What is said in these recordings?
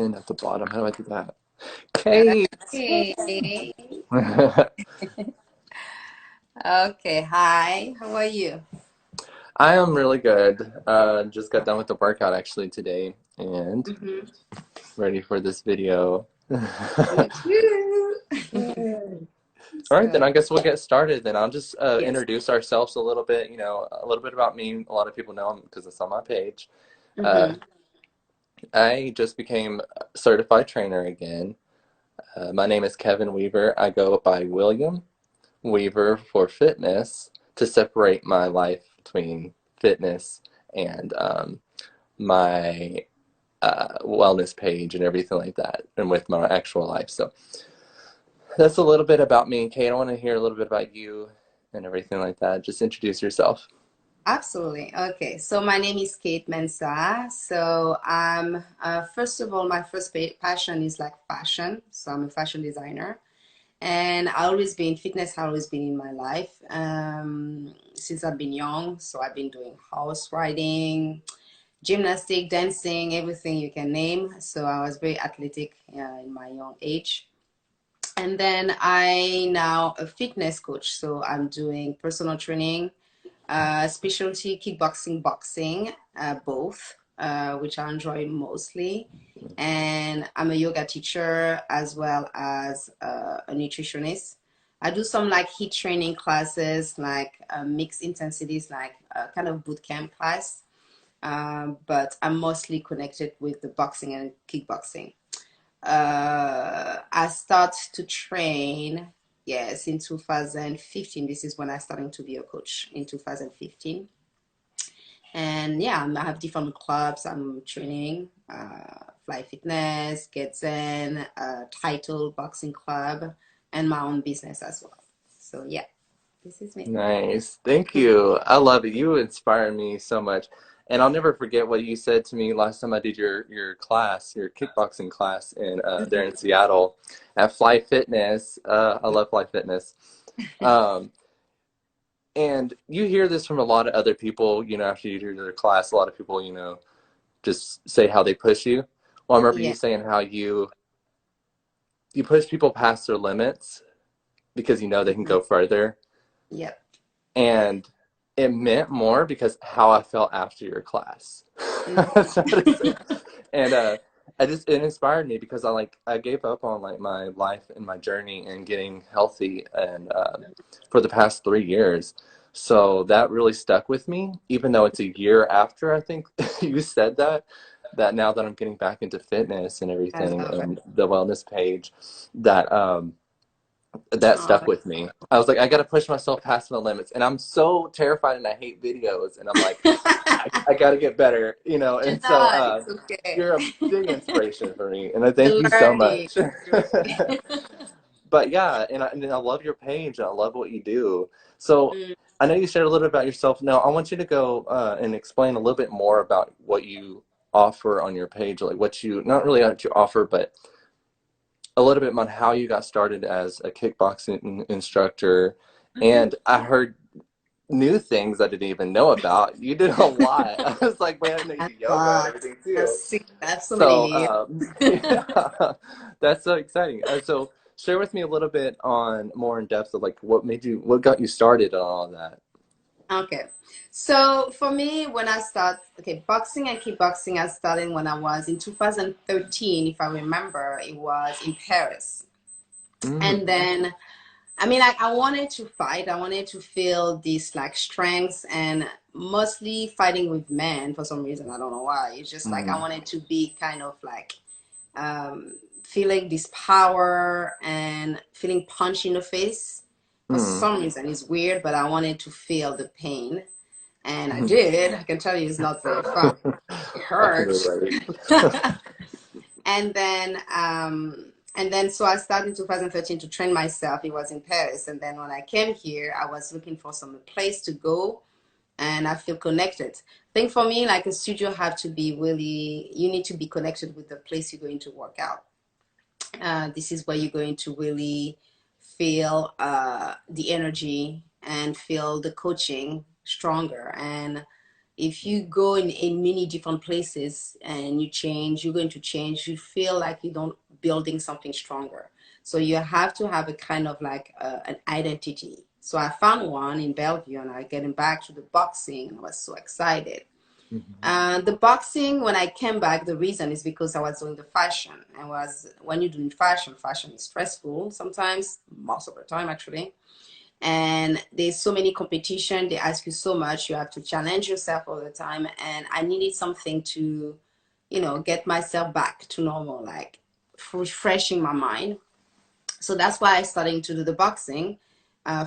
in at the bottom. How do I do that? Kate! Okay. Okay. Hi. How are you? I am really good. Just got done with the workout actually today and Mm-hmm. ready for this video. Me too. All right, then So, I guess we'll get started. Then I'll just yes. introduce ourselves a little bit, a little bit about me. A lot of people know because it's on my page. Uh, Mm-hmm. I just became a certified trainer again. My name is Kevin Weaver. I go by William Weaver for fitness to separate my life between fitness and my wellness page and everything like that, and with my actual life. So that's a little bit about me. Kate, I want to hear a little bit about you and everything like that. Just introduce yourself. Absolutely. Okay. So my name is Kate Mensah. So I'm first of all, my first passion is like fashion. So I'm a fashion designer. And I always been fitness has always been in my life since I've been young. So I've been doing horse riding, gymnastic, dancing, everything you can name. So I was very athletic in my young age. And then I now a fitness coach. So I'm doing personal training, specialty kickboxing, boxing, both, which I enjoy mostly. And I'm a yoga teacher as well as a nutritionist. I do some like heat training classes, like mixed intensities, like kind of boot camp class, but I'm mostly connected with the boxing and kickboxing. I start to train, yes, in 2015. This is when I started to be a coach in 2015. And yeah, I have different clubs I'm training, Fly Fitness, Get Zen, Title Boxing Club, and my own business as well. So yeah, this is me. Nice. Thank you. I love it. You inspire me so much. And I'll never forget what you said to me last time I did your class, your kickboxing class in there in Seattle at Fly Fitness. I love Fly Fitness. Um, and you hear this from a lot of other people, after you do their class, a lot of people, just say how they push you. Well, I remember you Yeah, saying how you push people past their limits because you know they can mhm, go further. yep. And it meant more because how I felt after your class. Mhm. That's how to say it. And it inspired me because I gave up on like my life and my journey and getting healthy and for the past 3 years. So that really stuck with me, even though it's a year after I think you said that now that I'm getting back into fitness and I everything love it. and the wellness page, that that Oh, stuck with me. I was like, I got to push myself past my limits. And I'm so terrified and I hate videos. And I'm like, I got to get better, you're And so not. It's okay. you're a big inspiration for me. And I thank You're you so learning. much. It's great. But yeah, and I love your page. And I love what you do. So Mm, I know you shared a little bit about yourself. Now I want you to go and explain a little bit more about what you offer on your page, like what you, not really what you offer, but a little bit on how you got started as a kickboxing instructor. mhm. And I heard new things I didn't even know about. You did a lot. I was like, man, I know you A do yoga and lot. everything I've too. seen that so So, many yeah, that's so exciting. So, share with me a little bit on more in depth of like what got you started on all that. Okay. So for me, when I start, okay, boxing and kickboxing, I started when I was in 2013, if I remember, it was in Paris. And Mm, then, I mean, like, I wanted to fight. I wanted to feel this like strength and mostly fighting with men for some reason. I don't know why. It's just like I mm, wanted to be kind of like feeling this power and feeling punch in the face. For mm. some reason, it's weird, but I wanted to feel the pain. And I did. I can tell you it's not very fun. It I can hurts. relate. And then so I started in 2013 to train myself. It was in Paris. And then when I came here, I was looking for some place to go and I feel connected. I think for me, like a studio have to be really, you need to be connected with the place you're going to work out. This is where you're going to really feel the energy and feel the coaching stronger. And if you go in many different places and you change, you're going to change, you feel like you don't building something stronger. So you have to have a kind of like an identity. So I found one in Bellevue and I getting back to the boxing and I was so excited. Mhm. And the boxing, when I came back, the reason is because I was doing the fashion. And was when you're doing fashion, fashion is stressful sometimes, most of the time actually. And there's so many competition, they ask you so much, you have to challenge yourself all the time. And I needed something to, get myself back to normal, like refreshing my mind. So that's why I started to do the boxing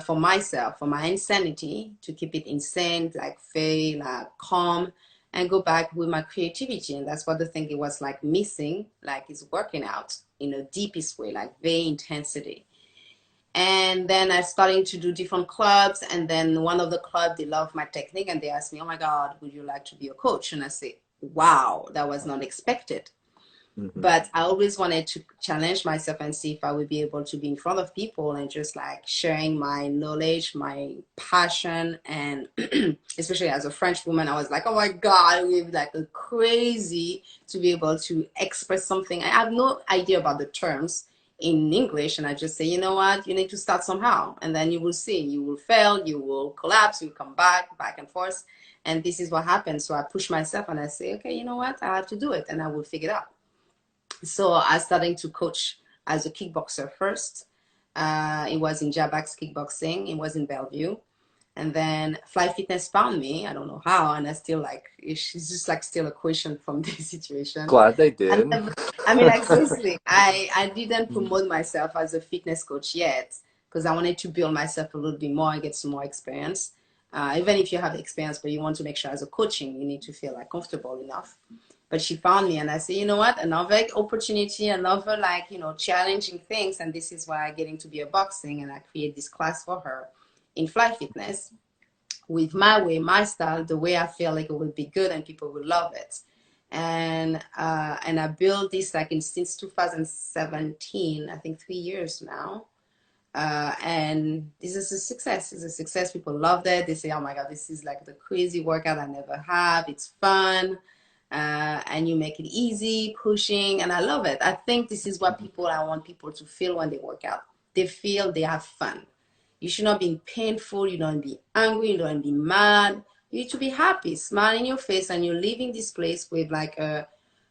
for myself, for my insanity, to keep it insane, like feel like calm, and go back with my creativity. And that's what the thing it was like missing, like it's working out in a deepest way, like very intensity. And then I started to do different clubs. And then one of the clubs, they love my technique and they asked me, oh my God, would you like to be a coach? And I say, wow, that was not expected. Mhm. But I always wanted to challenge myself and see if I would be able to be in front of people and just like sharing my knowledge, my passion, and especially as a French woman, I was like, oh my God, it would be like a crazy to be able to express something. I have no idea about the terms in English, and I just say, you know what, you need to start somehow, and then you will see, you will fail, you will collapse, you come back and forth, and this is what happens. So I push myself and I say, okay, you know what, I have to do it, and I will figure it out. So I started to coach as a kickboxer first. It was in Jabax Kickboxing. It was in Bellevue. And then Fly Fitness found me. I don't know how. And I still like, it's just like still a question from this situation. Glad they And did. I mean, like seriously, I didn't Mhm. promote myself as a fitness coach yet because I wanted to build myself a little bit more and get some more experience. Even if you have experience, but you want to make sure as a coaching, you need to feel like comfortable enough. But she found me and I said, you know what, another opportunity, another like, challenging things. And this is why I get into be a boxing and I create this class for her in Fly Fitness with my way, my style, the way I feel like it will be good and people will love it. And I built this like in since 2017, I think 3 years now. And this is a success. It's a success. People love it. They say, "Oh my God, this is like the crazy workout I never have. It's fun, and you make it easy, pushing, and I love it. I think this is what I want people to feel when they work out. They feel they have fun. You should not be painful. You don't be angry. You don't be mad. You need to be happy, smile in your face, and you're leaving this place with like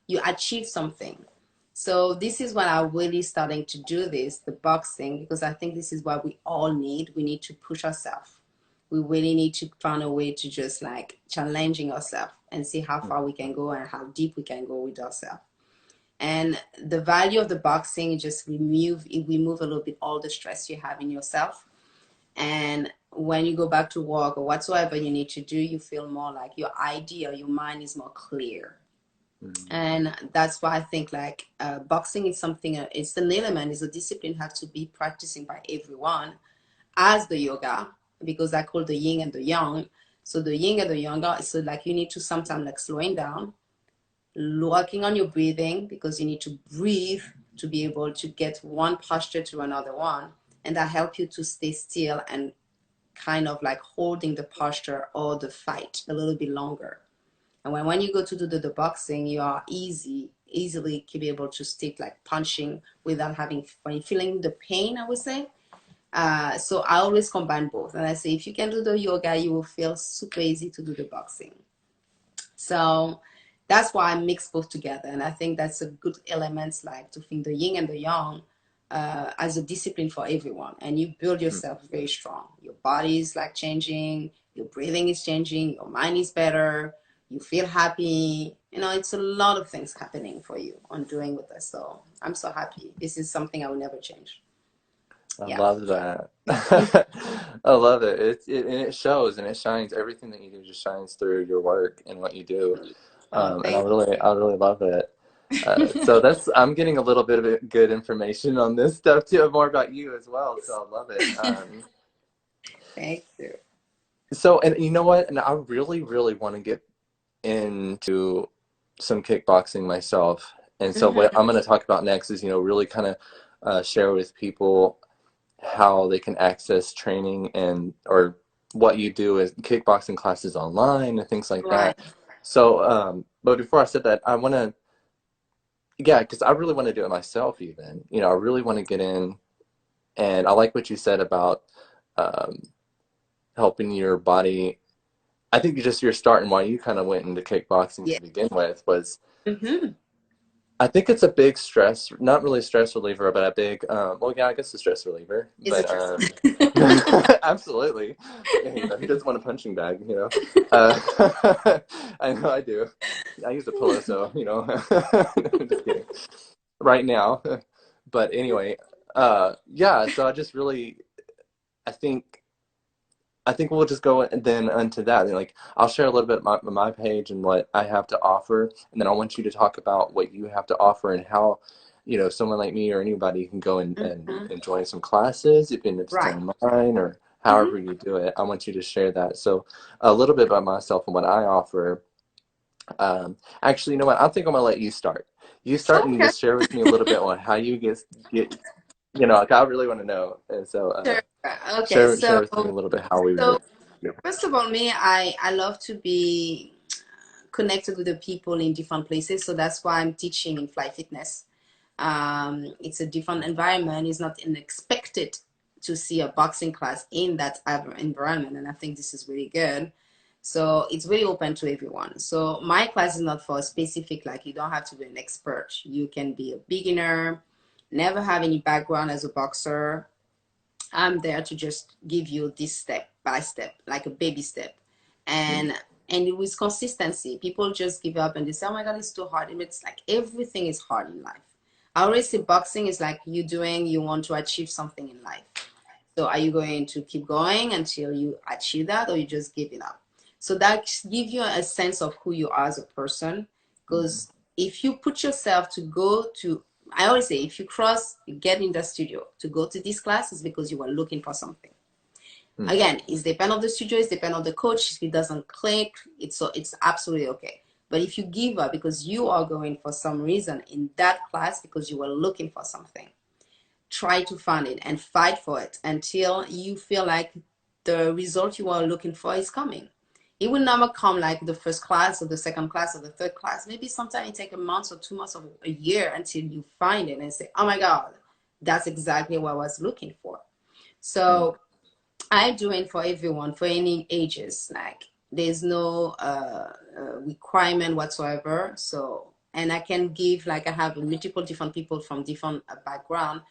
you achieve something. So this is when I'm really starting to do this, the boxing, because I think this is what we all need. We need to push ourselves. We really need to find a way to just like challenging ourselves and see how far we can go and how deep we can go with ourselves. And the value of the boxing is just remove a little bit all the stress you have in yourself. And when you go back to work or whatsoever you need to do, you feel more like your idea, your mind is more clear. Mhm. And that's why I think like boxing is something, it's an element, it's a discipline have to be practicing by everyone as the yoga, because I call the yin and the yang. So the yin and the yang, so like you need to sometimes like slowing down, working on your breathing, because you need to breathe to be able to get one posture to another one. And that help you to stay still and kind of like holding the posture or the fight a little bit longer. And when you go to do the boxing, you are easily be able to stick like punching without having feeling the pain, I would say. So I always combine both. And I say, if you can do the yoga, you will feel super easy to do the boxing. So that's why I mix both together. And I think that's a good element, like to think the yin and the yang as a discipline for everyone. And you build yourself very strong. Your body is like changing, your breathing is changing, your mind is better, you feel happy. It's a lot of things happening for you on doing with this. So I'm so happy. This is something I will never change. I Yeah. love that. I love it. And it shows and it shines. Everything that you do just shines through your work and what you do. Oh, And thank I really love it. So I'm getting a little bit of good information on this stuff too, more about you as well. So I love it. you. Thank you. So, and you know what? And I really, really want to get into some kickboxing myself. And so what Hmm. I'm going to talk about next is, really kind of share with people how they can access training and or what you do is kickboxing classes online and things like Right. that. So, but before I said that, I want to, yeah, because I really want to do it myself, even. I really want to get in, and I like what you said about um, helping your body. I think just your start and why you kind of went into kickboxing Yeah. to begin with was Hmm. I think it's a big stress, not really stress reliever, but a big, well, yeah, I guess a stress reliever, Is it but true? absolutely. Who doesn't want a punching bag? I know I do. I use a pillow, so, just kidding. Right now. But anyway, yeah, so I think I think we'll just go then into that. And like, I'll share a little bit of my page and what I have to offer, and then I want you to talk about what you have to offer and how, someone like me or anybody can go and join some classes, even if it's Right. online or Hmm. however you do it. I want you to share that. So, a little bit about myself and what I offer. Actually, you know what? I think I'm gonna let you start. You start and Okay. just share with me a little bit on how you get. Like, I really want to know, and so Sure. Okay. share with me a little bit how we So would. first of all, me, I love to be connected with the people in different places. So that's why I'm teaching in Fly Fitness. It's a different environment. It's not unexpected to see a boxing class in that environment, and I think this is really good. So it's really open to everyone. So my class is not for a specific, like you don't have to be an expert. You can be a beginner, never have any background as a boxer. I'm there to just give you this step by step, like a baby step. Mm, And with consistency, people just give up and they say, "Oh my God, it's too hard." And it's like everything is hard in life. I always say boxing is like you want to achieve something in life. So are you going to keep going until you achieve that, or you just give it up? So that gives you a sense of who you are as a person. mm, Because if you put yourself to go to, I always say, if you get in the studio to go to this class, it's because you are looking for something. mm, Again, it's depend on the studio, it's depend on the coach. If it doesn't click, it's absolutely okay. But if you give up because you are going for some reason in that class because you were looking for something, try to find it and fight for it until you feel like the result you are looking for is coming. It will never come like the first class or the second class or the third class. Maybe sometimes it take a month or 2 months or a year until you find it and say, "Oh my God, that's exactly what I was looking for." mm. So I'm doing for everyone, for any ages. Like there's no requirement whatsoever. So, and I can give, like I have multiple different people from different background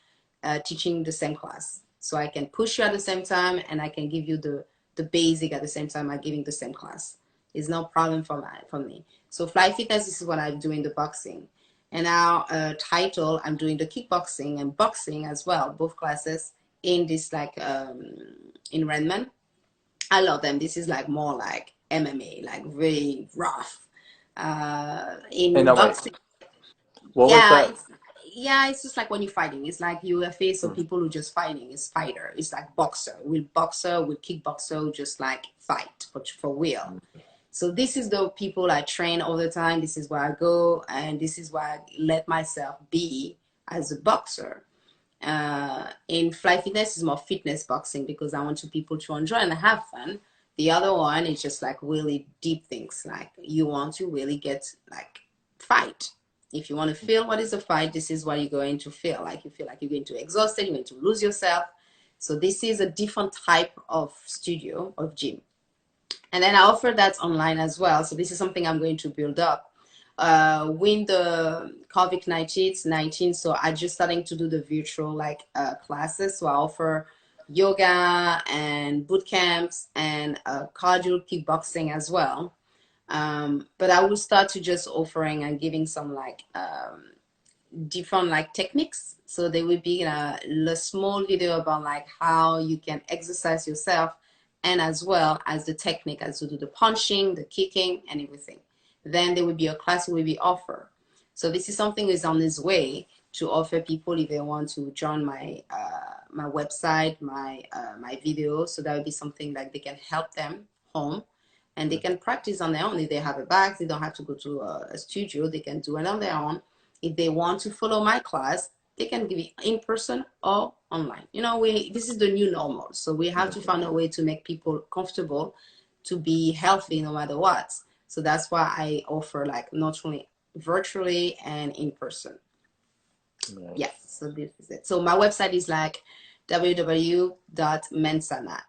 teaching the same class. So I can push you at the same time, and I can give you the basic at the same time. I'm giving the same class. It's no problem for me. So Fly Fitness, this is what I'm doing the boxing. And now title, I'm doing the kickboxing and boxing as well, both classes in this like in Redmond. I love them. This is like more like MMA, like very rough. And In now, wait, boxing, what was yeah, that? it's just like when you're fighting. It's like UFA, so Mm, people who just fighting. It's fighter. It's like boxer, with kickboxer, who just like fight for real. mm, So this is the people I train all the time. This is where I go, and this is where I let myself be as a boxer. In Fly Fitness is more fitness boxing because I want to people to enjoy and have fun. The other one is just like really deep things. Like you want to really get like fight. If you want to feel what is a fight, this is what you're going to feel. Like you feel like you're going to exhausted, you're going to lose yourself. So this is a different type of studio of gym. And then I offer that online as well. So this is something I'm going to build up. When the COVID-19, so I just starting to do the virtual like classes. So I offer yoga and boot camps and cardio kickboxing as well. But I will start to just offering and giving some like different like techniques. So there will be a small video about like how you can exercise yourself and as well as the technique as to do the punching, the kicking and everything. Then there will be a class will be offered. So this is something is on its way to offer people if they want to join my website, my video. So that would be something like they can help them home and they mm. can practice on their own. If they have a bag, they don't have to go to a studio. They can do it on their own. If they want to follow my class, they can give it in person or online. You know, we this is the new normal, so we have to find a way to make people comfortable to be healthy no matter what. So that's why I offer like not only virtually and in person. Yeah, Nice. so this is it. So my website is like www.mensana,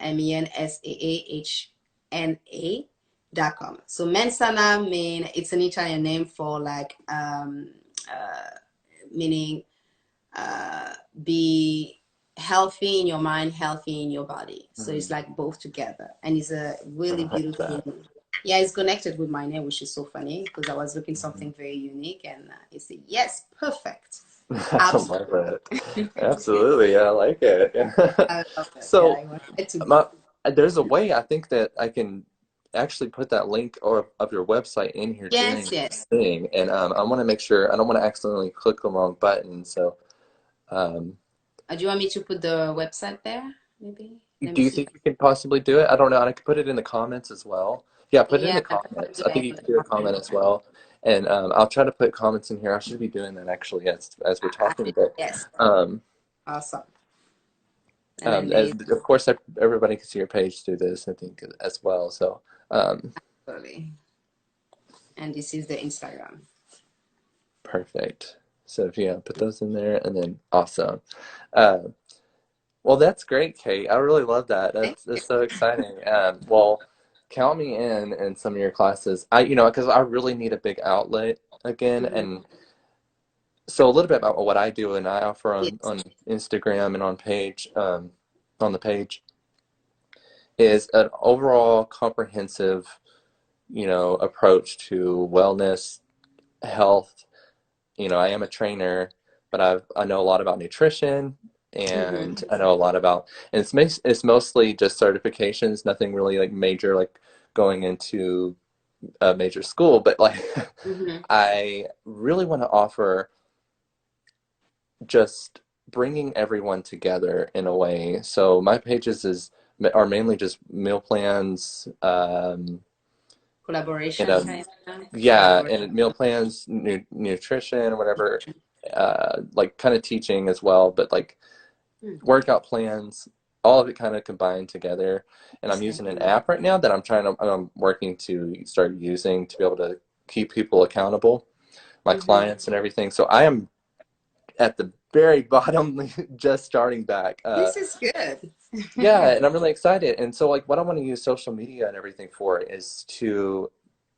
MENSAAHNA.com. So Mensana mean it's an Italian name for like meaning be healthy in your mind, healthy in your body. So it's Mm, like both together. And it's a I really like beautiful, that. yeah, it's connected with my name, which is so funny because I was looking Mhm. something very unique and it said, yes, perfect. I Absolutely. love it. Absolutely, yeah, I like it. I love it. Yeah, So, I want it to be. my there's a way I think that I can actually put that link or of your website in here during Yes, this yes. thing, and I want to make sure I don't want to accidentally click the wrong button. So, um, Do you want me to put the website there? Maybe. Let do me you see. think you can possibly do it? I don't know. And I could put it in the comments as well. Yeah, put it in Yeah, the I prefer comments. I think doing you in the can do a comment comment. as well, and I'll try to put comments in here. I should be doing that actually as we're I talking, think but. yes. Um, Awesome. And then there is Of course, everybody can see your page through this, I think, as well. So, um, absolutely. And this is the Instagram. perfect. So if you put those in there, and then awesome. Uh, well, that's great, Kate. I really love that. Thank you. That's so exciting. Well, count me in some of your classes. Because I really need a big outlet again, Hmm. and so a little bit about what I do and I offer Yes. on Instagram and on the page is an overall comprehensive approach to wellness, health. I am a trainer, but I know a lot about nutrition and Hmm. I know a lot about, and it's mostly just certifications, nothing really like major, like going into a major school, but like Hmm. I really want to offer just bringing everyone together in a way. So my pages are mainly just meal plans, you Collaboration know, kind of yeah, collaboration. and meal plans, nutrition, whatever, like kind of teaching as well, but like Hmm. workout plans, all of it kind of combined together. And I'm Interesting. using an app right now that I'm working to start using to be able to keep people accountable, my Hmm. clients and everything. So I am at the very bottom, just starting back. This is good. Yeah, and I'm really excited. And so, like, what I want to use social media and everything for is to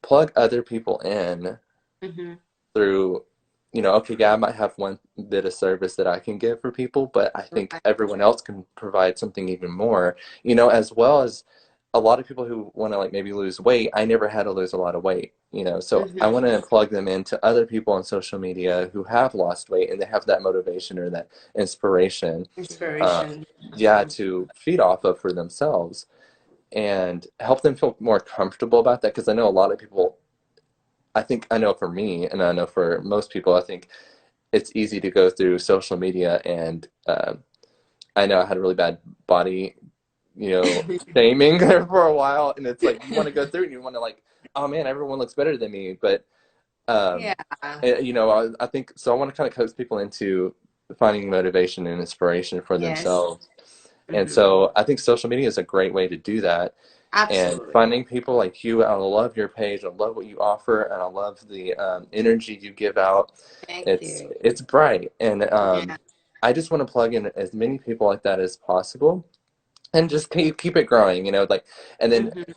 plug other people in Hmm. through, okay, yeah, I might have one bit of service that I can give for people, but I think Right. everyone else can provide something even more, as well as a lot of people who want to like maybe lose weight. I never had to lose a lot of weight, so I Hmm. want to plug them into other people on social media who have lost weight and they have that motivation or that inspiration, uh, Inspiration. yeah, to feed off of for themselves and help them feel more comfortable about that because I know a lot of people, I think I know for me, and I know for most people, I think it's easy to go through social media, and I know I had a really bad body, shaming there for a while, and it's like you want to go through and you want to like, oh man, everyone looks better than me, but Yeah. um, I think so. I want to kind of coax people into finding motivation and inspiration for Yes. themselves, and Hmm. so I think social media is a great way to do that and Absolutely. finding people like you. I love your page. I love what you offer, and I love the energy you give out. Thank It's you. it's bright, and Yeah. I just want to plug in as many people like that as possible, and just keep it growing. Like, and then Hmm.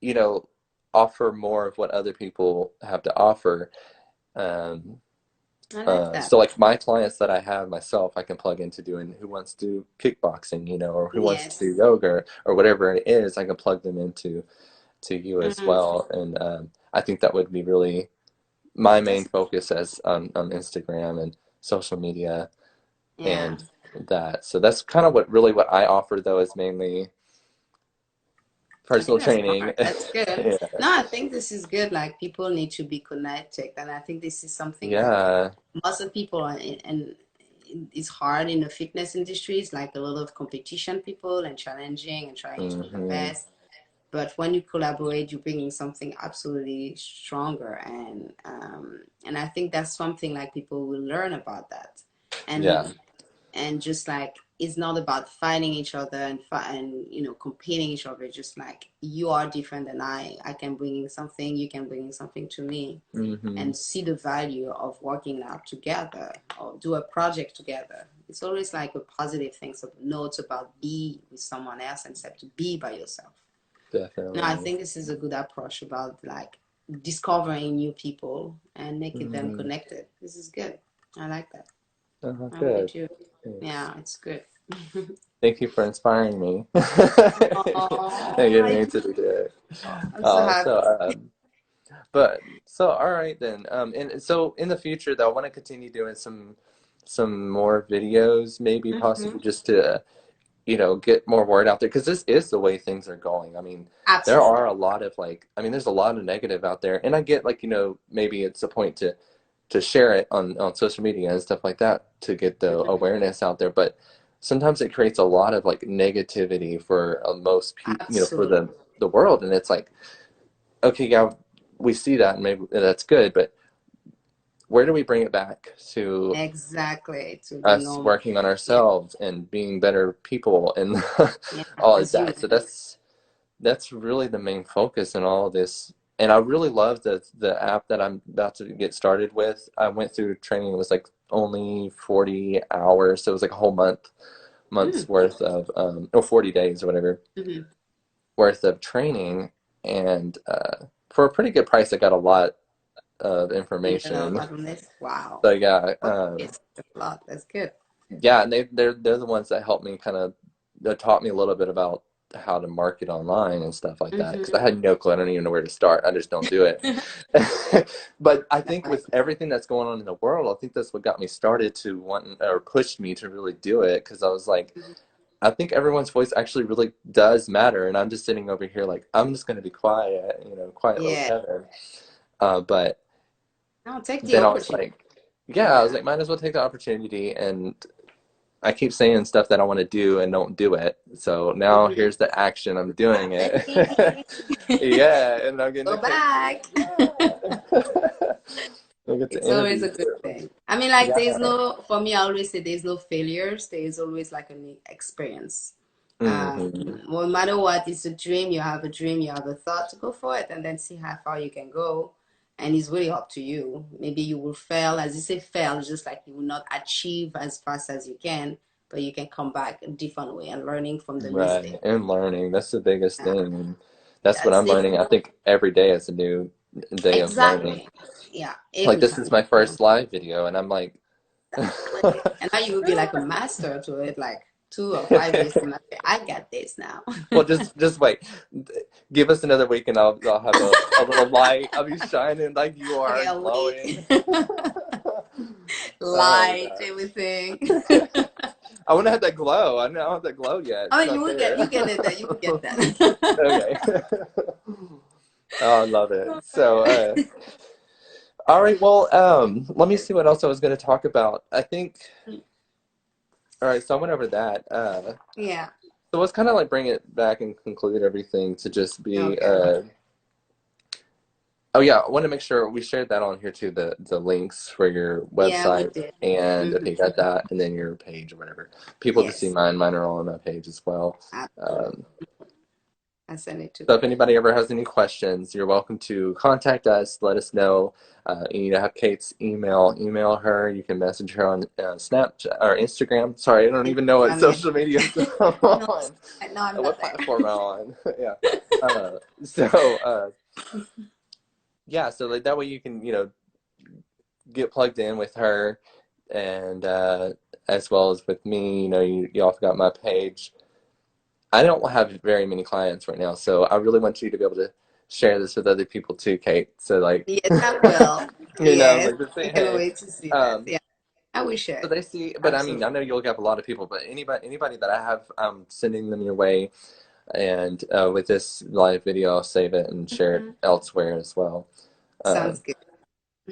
you know offer more of what other people have to offer. Um, I like so that. like my clients that I have myself, I can plug into doing who wants to do kickboxing, or who wants to Yes. do yoga or whatever it is. I can plug them into to you as Hmm. well. And I think that would be really my main That's focus as on Instagram and social media yeah. and that. So that's kind of what I offer though is mainly I think personal that's training. smart. That's good. Yeah. No, I think this is good. Like people need to be connected, and I think this is something like Yeah. most of people are and it's hard in the fitness industry. It's like a lot of competition people and challenging and trying to be the Hmm. best. But when you collaborate, you're bringing something absolutely stronger, and I think that's something like people will learn about that, Yeah. and just like it's not about fighting each other and competing each other. Just like you are different than I can bring in something, you can bring in something to me, Hmm. and see the value of working out together or do a project together. It's always like a positive thing. So no, it's about be with someone else instead to be by yourself. No, I Definitely. think this is a good approach about like discovering new people and making them Hmm. connected. This is good. I like that. Oh, I really good. do. Thanks. Yeah, it's good. Thank you for inspiring me and Oh, getting me to do it. I'm so So, happy. but so all right then. And so in the future, though, I want to continue doing some more videos, maybe Hmm. possibly just to get more word out there because this is the way things are going. I mean, there are Absolutely. a lot of there's a lot of negative out there, and I get maybe it's a point to share it on social media and stuff like that to get the Mhm. awareness out there, but sometimes it creates a lot of like negativity for most people, for Absolutely. the world, and it's like, okay, yeah, we see that and maybe that's good, but where do we bring it back to Exactly. To the us normal. working on Yeah. ourselves and being better people and Yeah. all of As that. human. So that's really the main focus in all of this. And I really love the app that I'm about to get started with. I went through training. It was like only 40 hours. So it was like a whole month's Mm. worth of or 40 days or whatever Hmm. worth of training. And for a pretty good price, I got a lot of You know, information. like on this. Wow. So yeah, Okay, that's a lot. That's good. yeah, and they're the ones that helped me kind of that taught me a little bit about how to market online and stuff like that because I Hmm. had no clue. I don't even know where to start. I just don't do it. But I think with everything that's going on in the world, I think that's what got me started to want or pushed me to really do it because I was like, I think everyone's voice actually really does matter, and I'm just sitting over here like I'm just going to be quiet, quiet little Yeah. Kevin. But Now take the then I was opportunity. like, yeah, I was Yeah. like, might as well take the opportunity and I keep saying stuff that I want to do and don't do it. So now Mhm. here's the action. I'm It's doing it. happening. Yeah, and I'm getting the Go cake too. back. Yeah. I get to It's always interview a good too. thing. I mean, like, there's Yeah. no, for me, I always say there's no failures. There is always like an experience. Hmm. No matter what, it's a dream. You have a dream, you have a thought, to go for it and then see how far you can go. And it's really up to you. Maybe you will fail. As you say, fail, it's just like you will not achieve as fast as you can, but you can come back a different way and learning from the Right. mistake. And learning. That's the biggest Yeah, thing. And that's what that's I'm it. learning. I think every day is a new day of learning. Exactly. Yeah, Like every this is time. my first live video and I'm like Exactly. And now you will be like a master to it, like 2 or 5 days from now. I got this now. well, just wait. Give us another week, and I'll have a little light. I'll be shining like you Okay, are, a week. glowing. Oh Light, everything. yeah. I want to have that glow. I don't have that glow yet. Oh, It's you not will get there. you get it that you will get that. Okay. Oh, I love it. So, all right. Well, let me see what else I was going to talk about. I think. All right. So I went over that. Yeah. So let's kind of like bring it back and conclude everything to just be. Okay. Oh yeah, I want to make sure we shared that on here too, the links for your Yeah, we website did. and Hmm. okay, got that, and then your page or whatever. People to see Yes, mine. Mine are all on that page as well. absolutely. Um, I sent it to so if anybody ever has any questions, you're welcome to contact us. Let us know. You have Kate's email. Email her. You can message her on Snapchat or Instagram. Sorry, I don't even know what Instagram. social media I'm No, on. no, I'm not What there. platform am I on? Yeah. So yeah, so like that way you can get plugged in with her and as well as with me. You also got my page. I don't have very many clients right now, so I really want you to be able to share this with other people too, Kate. So like, Yes, I will. Yes, like just I say can hey. wait to see that. Um, Yeah, I will share so it. they see, but I mean, I Absolutely. know you'll have a lot of people, but anybody that I have, I'm sending them your way, and with this live video, I'll save it and share it Mhm. elsewhere as well. Uh, Sounds good.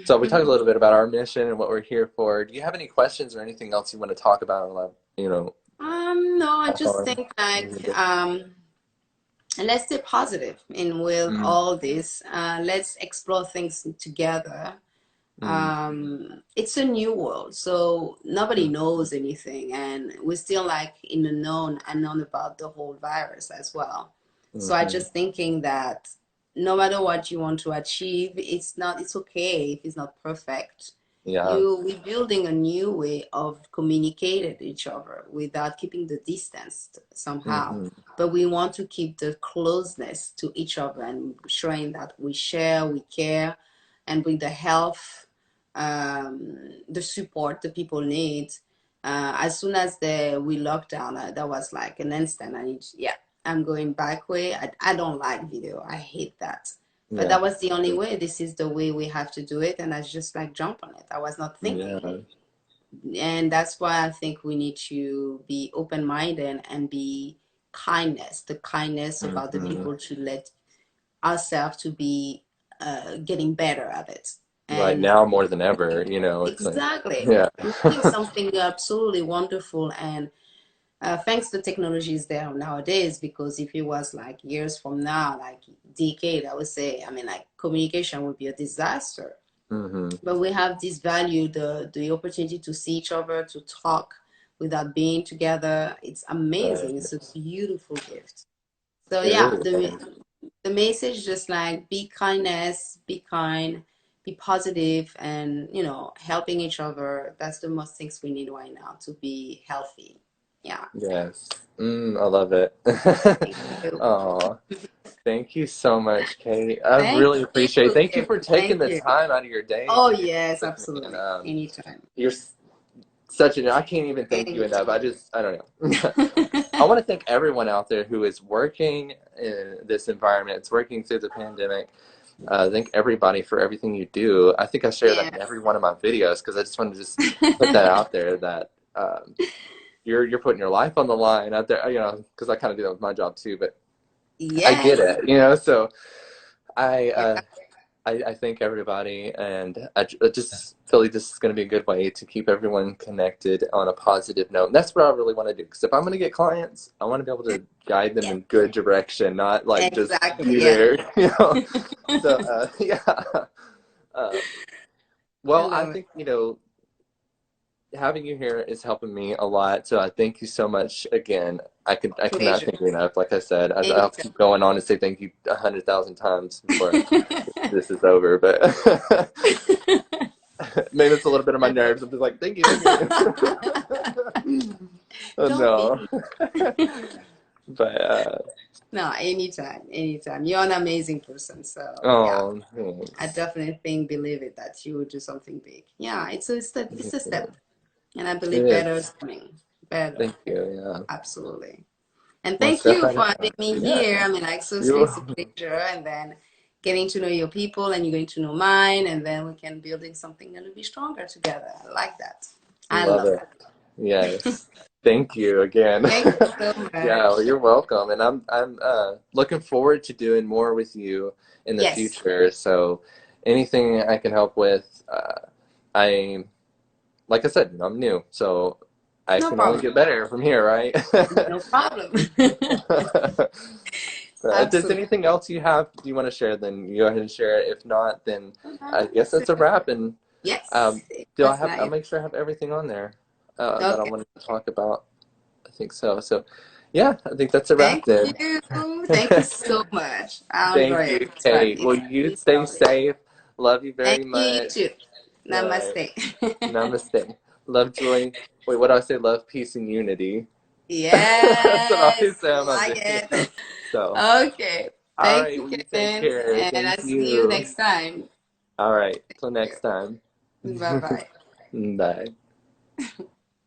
So we talked a little bit about our mission and what we're here for. Do you have any questions or anything else you want to talk about or No, I pass just on? think like let's stay positive in with Mm, all this. Let's explore things together. Mm, It's a new world, so nobody mm, knows anything, and we're still like in the known unknown about the whole virus as well. So I mm-hmm. just thinking that no matter what you want to achieve, it's okay if it's not perfect. Yeah. We're building a new way of communicating with each other without keeping the distance somehow. Mm-hmm. But we want to keep the closeness to each other and showing that we share, we care, and bring the health, the support the people need. As soon as we locked down, that was like an instant. Yeah, I'm going back way. I don't like video. I hate that. But Yeah. that was the only way. This is the way we have to do it. And I just like jump on it. I was not thinking. Yeah. And that's why I think we need to be open-minded and be kindness, the kindness about the Mm-hmm. people to let ourselves to be getting better at it. Right And now more than ever, it's like, exactly. yeah. Making something absolutely wonderful. And thanks to technology is there nowadays, because if it was like years from now, like decade, I would say, I mean, like communication would be a disaster. Mm-hmm. But we have this value, the opportunity to see each other, to talk without being together. It's amazing. Right. It's a beautiful gift. So It yeah, really is. the message just like be kindness, be kind, be positive, and helping each other. That's the most things we need right now to be healthy. Yeah. Yes. I love it. Thank you. Oh, thank you so much, Kate. I Thank really you. appreciate it. Thank you for taking Thank the you. time out of your day Oh to get yes, with me. And absolutely. Anytime. you're such an, I can't even thank you enough. Anytime. I don't know. I want to thank everyone out there who is working in this environment. It's working through the pandemic. Thank everybody for everything you do. I think I share that in Yes. every one of my videos because I just want to just put that out there that you're putting your life on the line out there. Because I kind of do that with my job too. But I get Yes. it. So I Yeah. I thank everybody, and I just feel like this is going to be a good way to keep everyone connected on a positive note. And that's what I really want to do. Because if I'm going to get clients, I want to be able to guide them Yeah. in good direction, not like just Exactly. be Yeah. there. So yeah. Um, I well, I love it. think having you here is helping me a lot. So I thank you so much again. I cannot Pleasure. thank you enough. Like I said, I'll Anytime. keep going on and say thank you 100,000 times before this is over. But maybe it's a little bit of my I love nerves. I'm just like, thank you, thank you. it. Oh Don't no. be. But No, anytime, anytime. You're an amazing person. So yeah, oh, I thanks. definitely believe it that you will do something big. Yeah, it's a step. And I It believe better is is. coming. Better. Thank you. Yeah. Absolutely. And One thank step you at a for having time. me Yeah. here. I mean, like, seriously, You it's a pleasure. And then getting to know your people, and you're going to know mine. And then we can building something a little bit stronger together. I like that. I love love it. that. Yes. Thank you again. Thank you so Yeah, well, much. you're welcome. And I'm looking forward to doing more with you in the Yes, future. So anything I can help with, I like I said, I'm new, so I no can only problem. get better from here, right? No problem. If there's Absolutely. anything else you have you want to share, then you go ahead and share it. If not, then I guess That's that's a it. wrap. And Yes, do I that's have? I'll nice. make sure I have everything on there that I Okay. wanted to talk about. I think so. So, yeah, I think that's a wrap Thank then. you. Thank you so much. I enjoy Thank it. you, It's fun. Kate. Well, It's you it's stay lovely. safe. Love you Thank very you, you much. too. All right. Namaste. Namaste. Love, joy. Wait, what do I say? Love, peace, and unity. That's what I always Yes, say on my like video. it. So, Okay. all Thank right. you, Well, you take Kevin. care. And Thank I'll see you you. next time. All right. Till next time. Bye bye. Bye.